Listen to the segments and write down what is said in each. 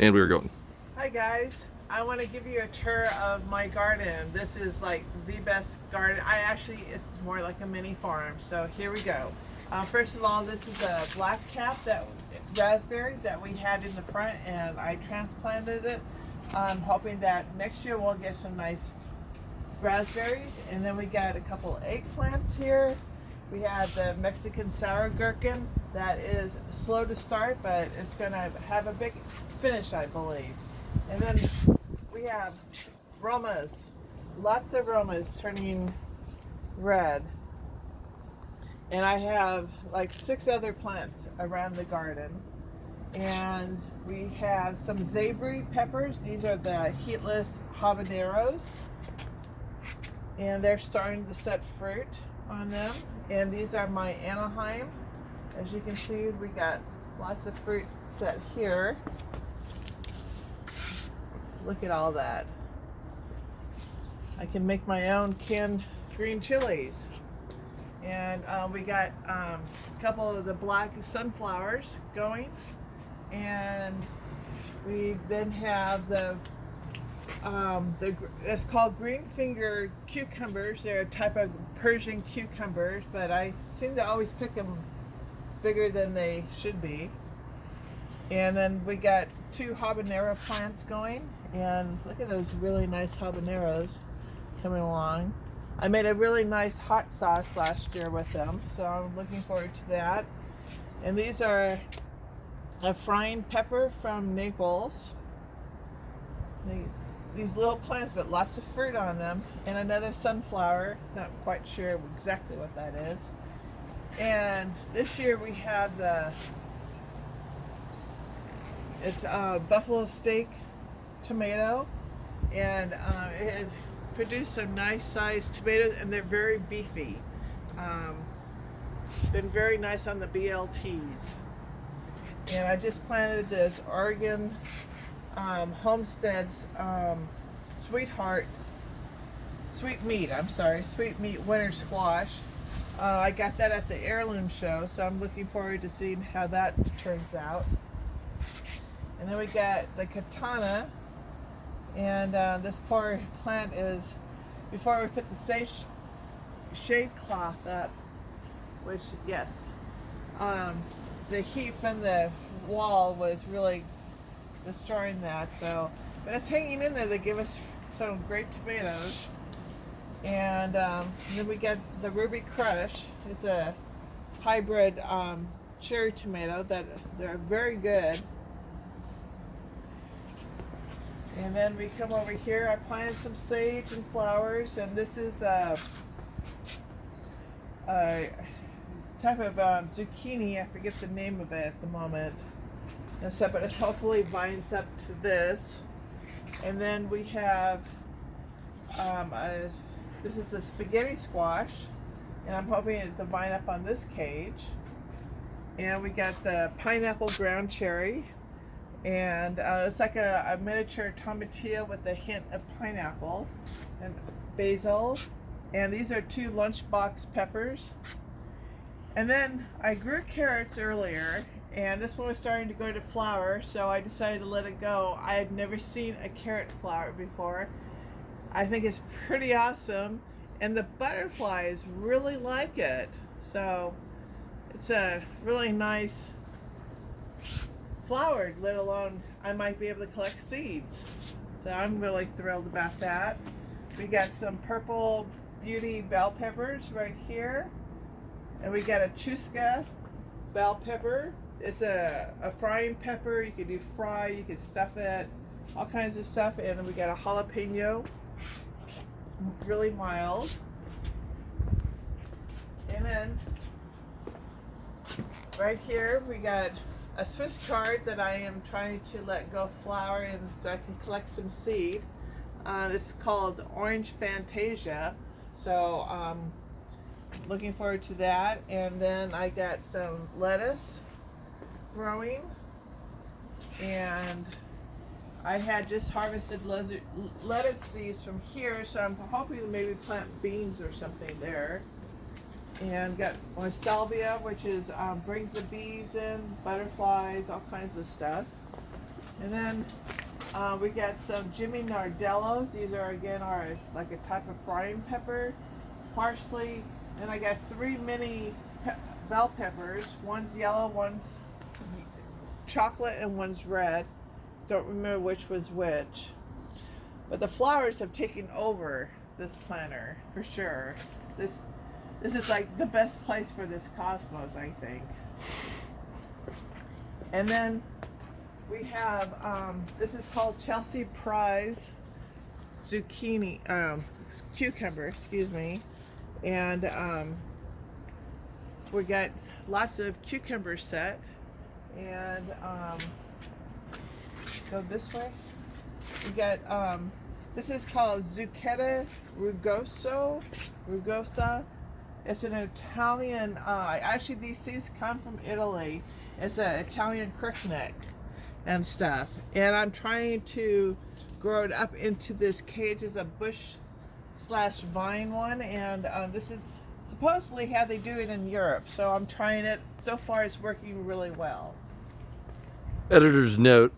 And we were going. Hi guys, I want to give you a tour of my garden. This is like the best garden. It's more like a mini farm. So here we go. First of all, this is a black cap that raspberry that we had in the front, and I transplanted it. I'm hoping that next year we'll get some nice raspberries. And then we got a couple eggplants here. We have the Mexican sour gherkin that is slow to start, but it's gonna have a big finish, I believe. And then we have Romas, lots of Romas turning red. And I have like 6 other plants around the garden. And we have some Zavory peppers. These are the heatless habaneros. And they're starting to set fruit on them. And these are my Anaheim. As you can see, we got lots of fruit set here. Look at all that. I can make my own canned green chilies. And we got a couple of the black sunflowers going. And we then have it's called green finger cucumbers. They're a type of Persian cucumbers, but I seem to always pick them bigger than they should be. And then we got 2 habanero plants going, and look at those really nice habaneros coming along. I made a really nice hot sauce last year with them, so I'm looking forward to that. And these are a frying pepper from Naples. These little plants, but lots of fruit on them. And another sunflower, not quite sure exactly what that is. And this year we have it's buffalo steak tomato, and it has produced some nice sized tomatoes, and they're very beefy. Been very nice on the BLTs. And I just planted this Oregon Homestead's sweet meat winter squash. I got that at the heirloom show, so I'm looking forward to seeing how that turns out. And then we got the katana, and this poor plant is, before we put the shade cloth up, which, yes, the heat from the wall was really destroying that, so, but it's hanging in there to give us some great tomatoes. And then we got the Ruby Crush. It's a hybrid cherry tomato that they're very good. And then we come over here. I planted some sage and flowers, and this is a type of zucchini. I forget the name of it at the moment. And so, but it hopefully vines up to this. And then we have this is the spaghetti squash, and I'm hoping it to vine up on this cage. And we got the pineapple ground cherry, and it's like a miniature tomatillo with a hint of pineapple and basil. And these are 2 lunchbox peppers. And then I grew carrots earlier, and this one was starting to go to flower, so I decided to let it go. I had never seen a carrot flower before. I think it's pretty awesome, and the butterflies really like it. So it's a really nice flower, let alone I might be able to collect seeds. So I'm really thrilled about that. We got some purple beauty bell peppers right here, and we got a Chusca bell pepper. It's a frying pepper. You could do fry, you could stuff it, all kinds of stuff. And then we got a jalapeno, really mild. And then right here we got a Swiss chard that I am trying to let go flower, and so I can collect some seed. It's called Orange Fantasia, so looking forward to that. And then I got some lettuce growing, and I had just harvested lettuce seeds from here, so I'm hoping to maybe plant beans or something there. And got my salvia, which is brings the bees in, butterflies, all kinds of stuff. And then we got some Jimmy Nardellos. These are again like a type of frying pepper, parsley, and I got 3 mini bell peppers. One's yellow, one's chocolate, and one's red. Don't remember which was which. But the flowers have taken over this planter for sure. This is like the best place for this cosmos, I think. And then we have this is called Chelsea Prize zucchini, cucumber, excuse me, and we got lots of cucumbers set, and go this way. We got this is called Zucchetta rugosa. It's an Italian. Actually, these seeds come from Italy. It's an Italian crookneck and stuff. And I'm trying to grow it up into this cage as a bush/vine one. And this is supposedly how they do it in Europe. So I'm trying it. So far, it's working really well. Editor's note: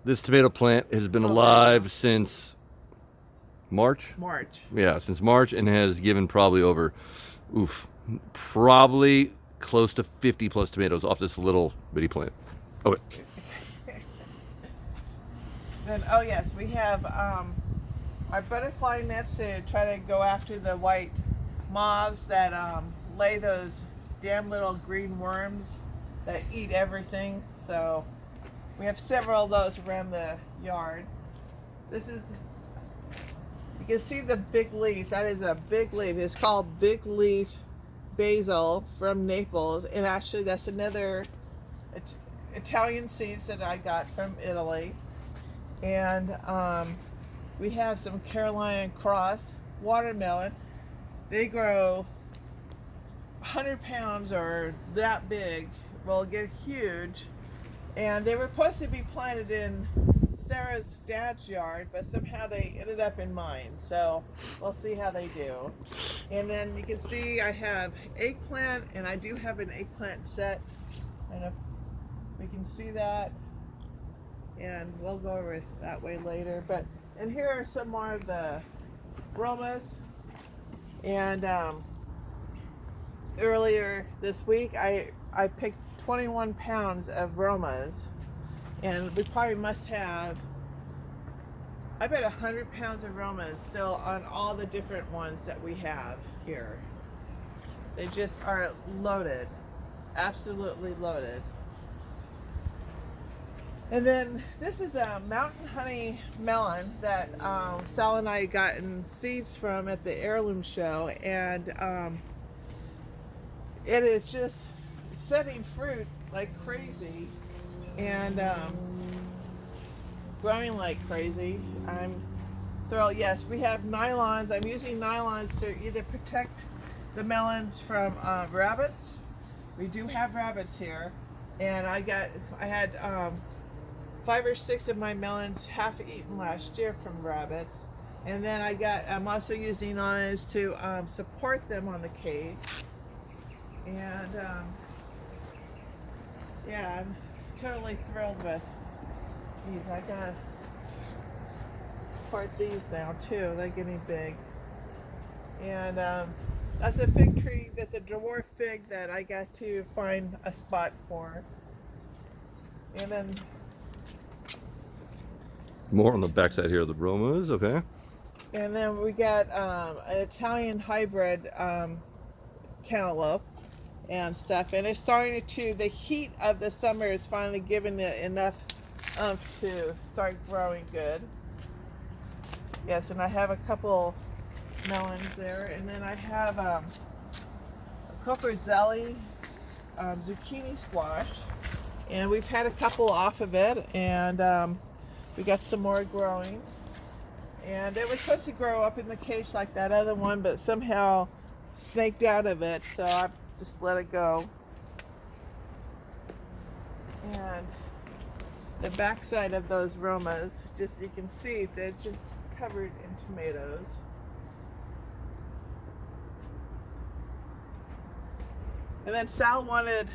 this tomato plant has been alive since March. Yeah, since March, and has given probably over, probably close to 50 plus tomatoes off this little bitty plant. Okay. Then, oh yes, we have our butterfly nets to try to go after the white moths that lay those damn little green worms that eat everything. So we have several of those around the yard. This is, you can see the big leaf. That is a big leaf. It's called big leaf basil from Naples, and actually that's another Italian seeds that I got from Italy. And we have some Carolina cross watermelon. They grow 100 pounds or that big, will get huge, and they were supposed to be planted in Sarah's dad's yard, but somehow they ended up in mine, so we'll see how they do. And then you can see I have eggplant, and I do have an eggplant set, and if we can see that, and we'll go over it that way later. But and here are some more of the bromas. And earlier this week I picked 21 pounds of bromas, and we probably must have, I bet 100 pounds of bromas still on all the different ones that we have here. They just are loaded, absolutely loaded. And then this is a mountain honey melon that Sal and I gotten seeds from at the heirloom show, and it is just setting fruit like crazy and growing like crazy. I'm thrilled. Yes, we have nylons. I'm using nylons to either protect the melons from rabbits. We do have rabbits here, and I had 5 or 6 of my melons half eaten last year from rabbits. And then I'm also using nylons to support them on the cage. And yeah, I'm totally thrilled with these. I gotta support these now too. They're getting big. And that's a fig tree. That's a dwarf fig that I got to find a spot for. And then more on the backside here of the bromas, okay. And then we got an Italian hybrid cantaloupe and stuff. And it's starting to, the heat of the summer is finally giving it enough oomph to start growing good. Yes, and I have a couple melons there. And then I have a Coperzelli zucchini squash. And we've had a couple off of it. And we got some more growing, and it was supposed to grow up in the cage like that other one, but somehow snaked out of it, so I've just let it go. And the backside of those bromas, just you can see they're just covered in tomatoes. And then Sal wanted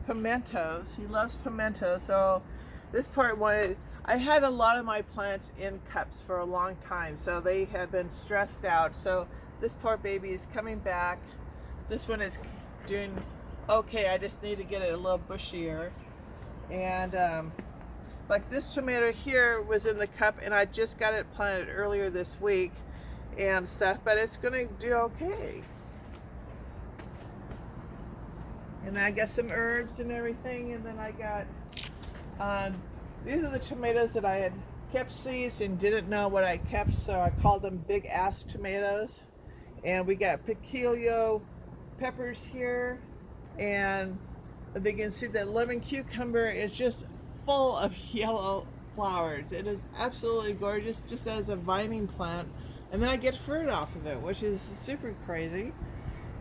pimentos. He loves pimentos, so this part wanted I had a lot of my plants in cups for a long time, so they have been stressed out. So this poor baby is coming back. This one is doing okay. I just need to get it a little bushier. And like this tomato here was in the cup, and I just got it planted earlier this week and stuff, but it's gonna do okay. And I got some herbs and everything, and then I got these are the tomatoes that I had kept seeds and didn't know what I kept, so I called them big ass tomatoes. And we got piquillo peppers here, and they can see that lemon cucumber is just full of yellow flowers. It is absolutely gorgeous, just as a vining plant. And then I get fruit off of it, which is super crazy.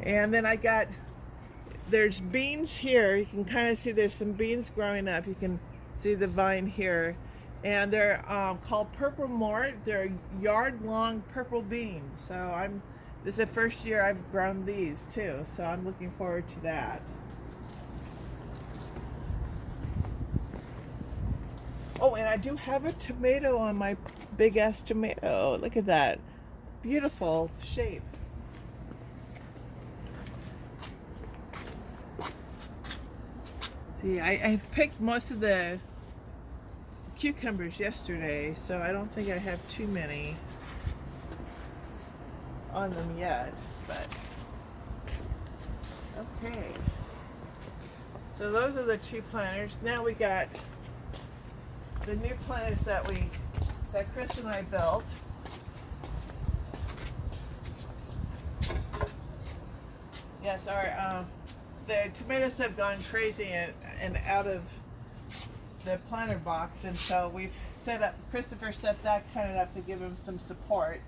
And then I got, there's beans here. You can kind of see there's some beans growing up. You can see the vine here. And they're called purple mort. They're yard-long purple beans. So this is the first year I've grown these too. So I'm looking forward to that. Oh, and I do have a tomato on my big ass tomato. Look at that. Beautiful shape. See, I picked most of the cucumbers yesterday, so I don't think I have too many on them yet, but okay. So those are the two planters. Now we got the new planters that Chris and I built. Yes, the tomatoes have gone crazy and out of the planter box, and so we've Christopher set that kind of up to give him some support.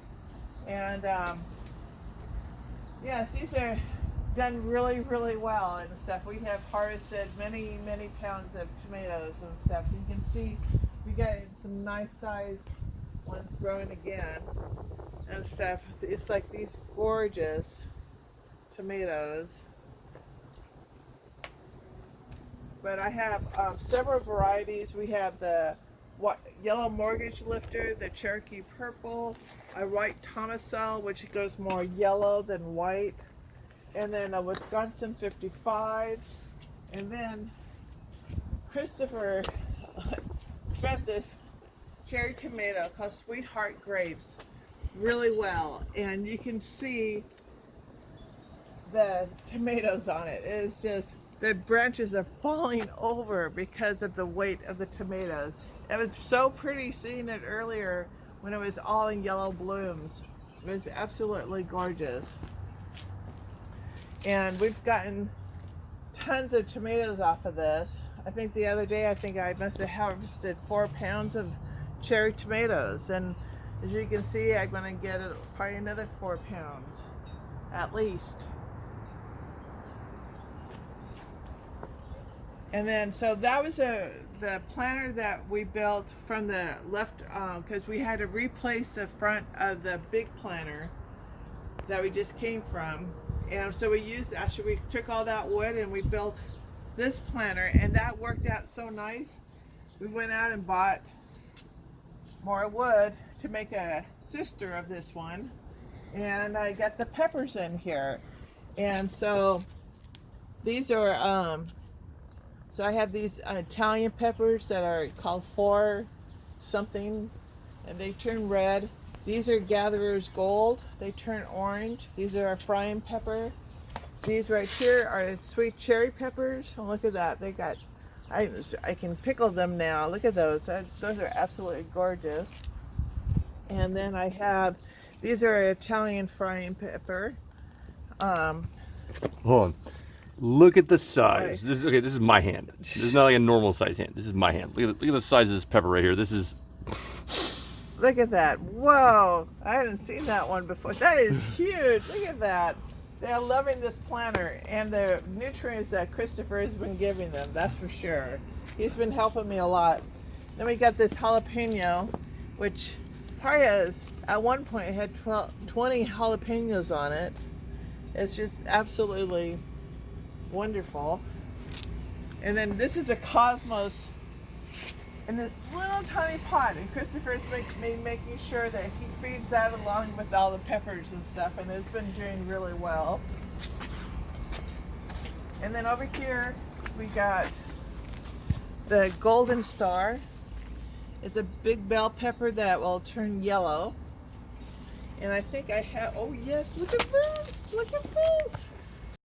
And yes, these are done really, really well and stuff. We have harvested many, many pounds of tomatoes and stuff. You can see we got some nice sized ones growing again and stuff. It's like these gorgeous tomatoes. But I have several varieties. We have the yellow mortgage lifter, the Cherokee purple, a white Tomasol, which goes more yellow than white, and then a Wisconsin 55, and then Christopher fed this cherry tomato called Sweetheart Grapes really well, and you can see the tomatoes on it. It is just, the branches are falling over because of the weight of the tomatoes. It was so pretty seeing it earlier when it was all in yellow blooms. It was absolutely gorgeous. And we've gotten tons of tomatoes off of this. I think the other day, I must have harvested 4 pounds of cherry tomatoes. And as you can see, I'm gonna get probably another 4 pounds, at least. And then, so that was the planter that we built from the left, because we had to replace the front of the big planter that we just came from. And so we took all that wood and we built this planter, and that worked out so nice. We went out and bought more wood to make a sister of this one. And I got the peppers in here. And so these are, so I have these Italian peppers that are called 4 something, and they turn red. These are Gatherer's Gold. They turn orange. These are a frying pepper. These right here are sweet cherry peppers. Oh, look at that. They got, I can pickle them now. Look at those. Those are absolutely gorgeous. And then I have, these are Italian frying pepper. Hold on. Look at the size. Right. This is my hand. This is not like a normal size hand. This is my hand. Look at the size of this pepper right here. This is... Look at that. Whoa. I hadn't seen that one before. That is huge. Look at that. They're loving this planter and the nutrients that Christopher has been giving them. That's for sure. He's been helping me a lot. Then we got this jalapeno, which probably has, at one point, it had 20 jalapenos on it. It's just absolutely wonderful. And then this is a Cosmos in this little tiny pot, and Christopher's making sure that he feeds that along with all the peppers and stuff, and it's been doing really well. And then over here we got the golden star. It's a big bell pepper that will turn yellow. And I think I have, oh yes, look at this, look at this.